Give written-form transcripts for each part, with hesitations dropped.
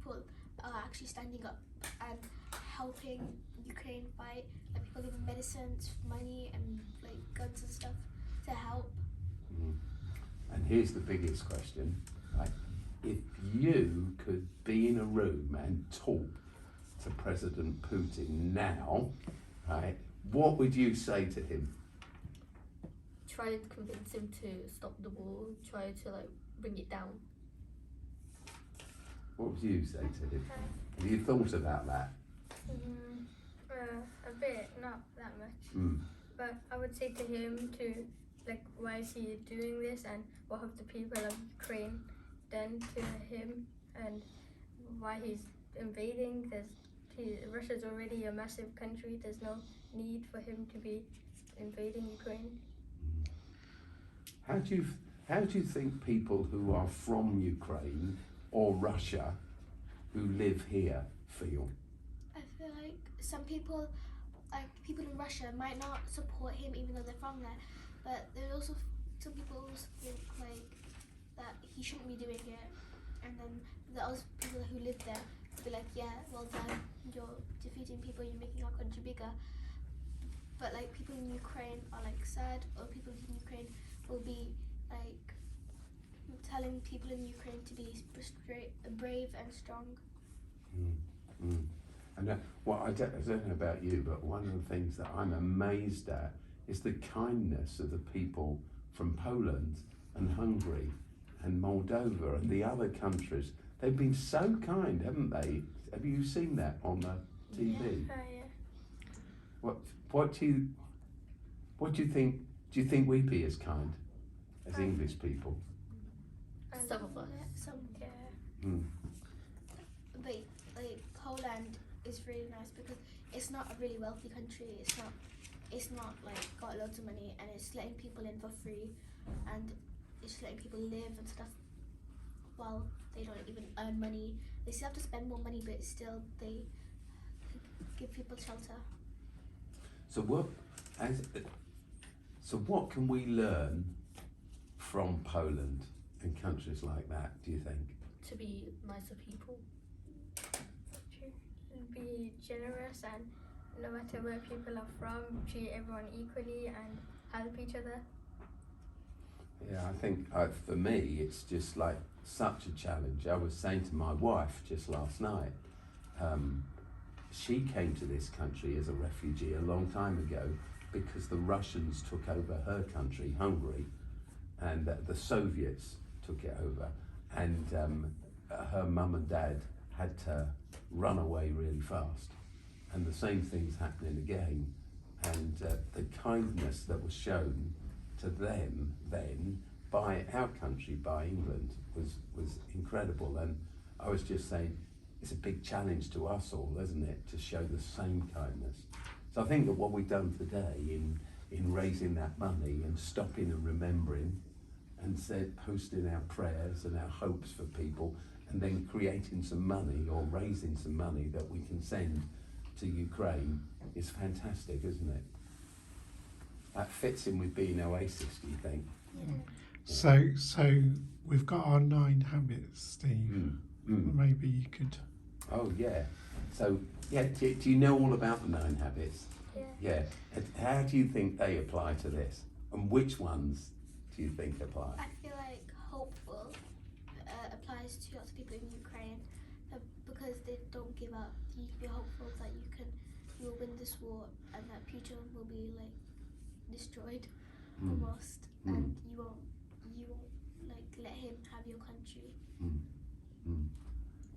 people are actually standing up and helping Ukraine fight. Like people giving medicines, money, and like guns and stuff to help. And here's the biggest question, right? If you could be in a room and talk to President Putin now, right, what would you say to him? Try to convince him to stop the war, try to like bring it down. What would you say to him? Have you thought about that? A bit, not that much. But I would say to him to, like, why is he doing this and what have the people of Ukraine done to him and why he's invading. Russia's already a massive country, there's no need for him to be invading Ukraine. How do you think people who are from Ukraine or Russia who live here feel? I feel like some people, like people in Russia, might not support him even though they're from there. But there's also some people who think like that he shouldn't be doing it, and then the other people who live there will be like, yeah, well done, you're defeating people, you're making our country bigger. But like people in Ukraine are like sad, or people in Ukraine will be like telling people in Ukraine to be brave and strong. And well, I don't know about you, but one of the things that I'm amazed at is the kindness of the people from Poland and Hungary and Moldova and the other countries. They've been so kind, haven't they? Have you seen that on the TV? Yeah. What do you think? Do you think we be as kind as English people? Some of us. Some, Yeah. but like Poland is really nice because it's not a really wealthy country. It's not like got loads of money, and it's letting people in for free, and it's letting people live and stuff while they don't even earn money. They still have to spend more money, but still they give people shelter. So what can we learn from Poland and countries like that, do you think? To be nicer people. Be generous, and no matter where people are from, treat everyone equally and help each other. Yeah, I think for me it's just like such a challenge. I was saying to my wife just last night, she came to this country as a refugee a long time ago because the Russians took over her country, Hungary, and the Soviets took it over, and her mum and dad had to run away really fast, and the same thing's happening again, and the kindness that was shown to them then by our country, by England, was incredible. And I was just saying, it's a big challenge to us all, isn't it, to show the same kindness. So I think that what we've done today in raising that money and stopping and remembering and posting our prayers and our hopes for people, and then creating some money or raising some money that we can send to Ukraine is fantastic, isn't it? That fits in with being Oasis, do you think? So we've got our 9 habits, Steve. Maybe you could. Oh yeah. So yeah, do you know all about the 9 habits? Yeah. And how do you think they apply to this? And which ones do you think apply? I feel like hopeful applies to lots of people in Ukraine because they don't give up. You can be hopeful that you will win this war and that Putin will be like destroyed almost, and you won't like let him have your country.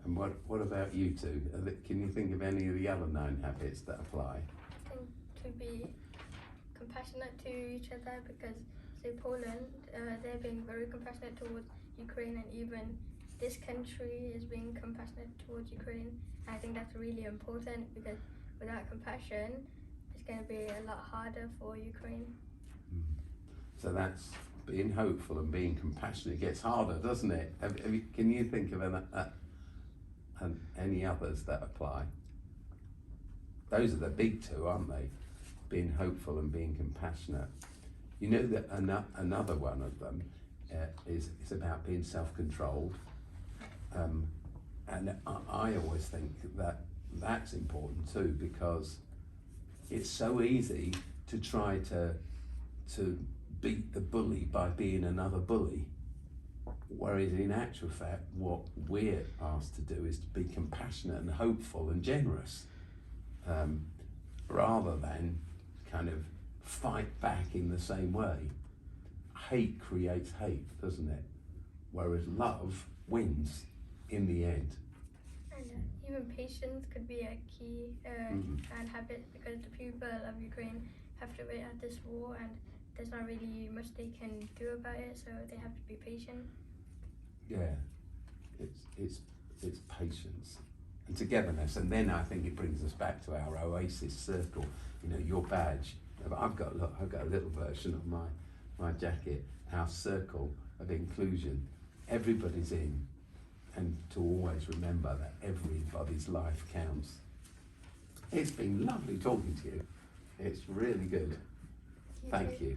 And what about you two? Can you think of any of the other 9 habits that apply? I think to be compassionate to each other, because say Poland, they're being very compassionate towards Ukraine, and even this country is being compassionate towards Ukraine. I think that's really important, because without compassion, it's going to be a lot harder for Ukraine. So that's being hopeful and being compassionate. It gets harder, doesn't it? Can you think of any others that apply? Those are the big 2, aren't they? Being hopeful and being compassionate. You know that another one of them is about being self-controlled. And I always think that that's important too, because it's so easy to try to beat the bully by being another bully, whereas in actual fact what we're asked to do is to be compassionate and hopeful and generous, rather than kind of fight back in the same way. Hate creates hate, doesn't it? Whereas love wins in the end. And even patience could be a key and habit, because the people of Ukraine have to wait at this war, and there's not really much they can do about it, so they have to be patient. Yeah, it's patience and togetherness, and then I think it brings us back to our Oasis circle. You know, your badge. I've got a little version of my jacket. Our circle of inclusion. Everybody's in, and to always remember that everybody's life counts. It's been lovely talking to you. It's really good. Thank you.